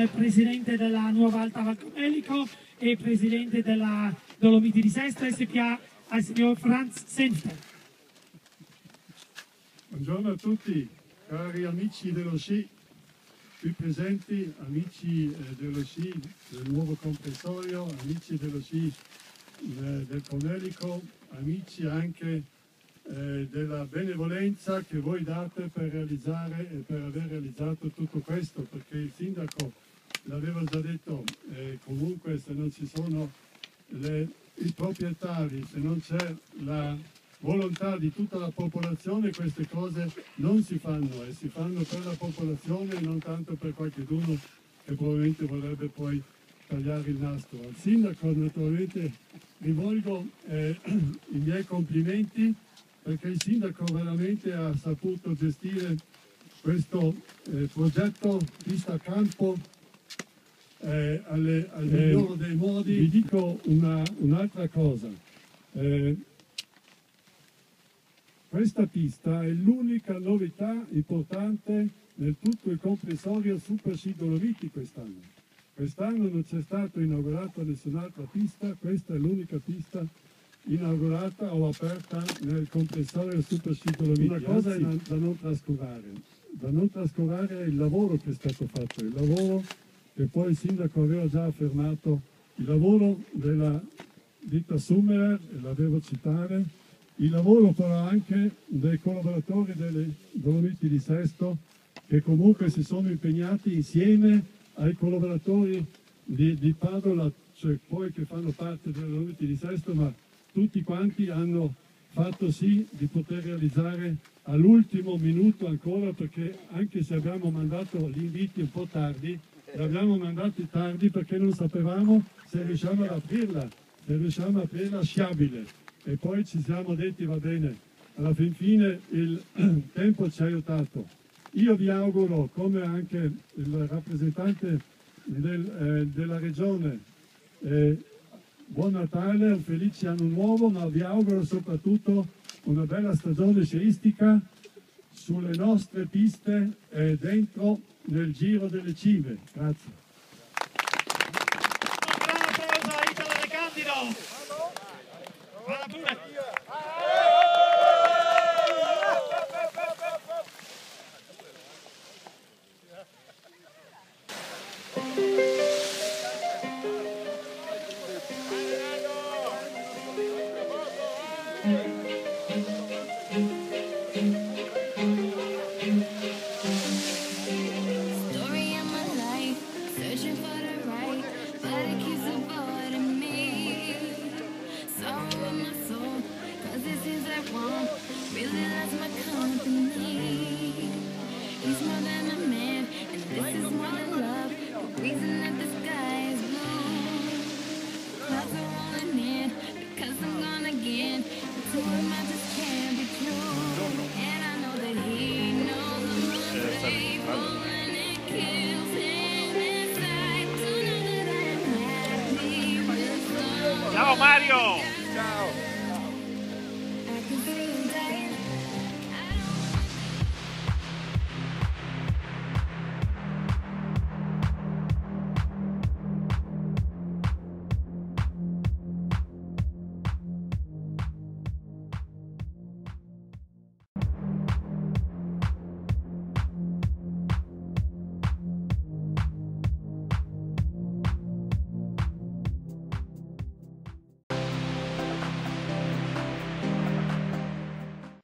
presidente della Nuova Alta Valcomelico e presidente della Dolomiti di Sesto SPA, al signor Franz Senfter. Buongiorno a tutti, cari amici dello sci, qui presenti, amici dello sci del nuovo comprensorio, amici dello sci del Comelico, amici anche della benevolenza che voi date per realizzare e per aver realizzato tutto questo, perché il sindaco l'aveva già detto, comunque se non ci sono i proprietari, se non c'è la volontà di tutta la popolazione, queste cose non si fanno, e si fanno per la popolazione e non tanto per qualcuno che probabilmente vorrebbe poi tagliare il nastro. Al sindaco naturalmente rivolgo i miei complimenti, perché il sindaco veramente ha saputo gestire questo progetto pista campo al migliore dei modi. Vi dico un'altra cosa, questa pista è l'unica novità importante nel tutto il comprensorio Super Sci Dolomiti quest'anno. Quest'anno non c'è stata inaugurata nessun'altra pista, questa è l'unica pista inaugurata o aperta nel comprensorio Super Sci Dolomiti. Una cosa è da non trascurare è il lavoro che è stato fatto, il lavoro che poi il sindaco aveva già affermato, il lavoro della ditta Summerer, e l'avevo citare, il lavoro però anche dei collaboratori delle Dolomiti di Sesto, che comunque si sono impegnati insieme ai collaboratori di Padova, cioè poi che fanno parte delle Dolomiti di Sesto, ma tutti quanti hanno fatto sì di poter realizzare all'ultimo minuto ancora, perché anche se abbiamo mandato gli inviti un po' tardi, li abbiamo mandati tardi perché non sapevamo se riusciamo ad aprirla, sciabile, e poi ci siamo detti va bene, alla fin fine il tempo ci ha aiutato. Io vi auguro, come anche il rappresentante della regione, buon Natale, un felice anno nuovo, ma vi auguro soprattutto una bella stagione sciistica sulle nostre piste e dentro nel Giro delle Cime. Grazie. Un grande applauso a Italo De Candido. Vada pure. Ciao Mario! Ciao!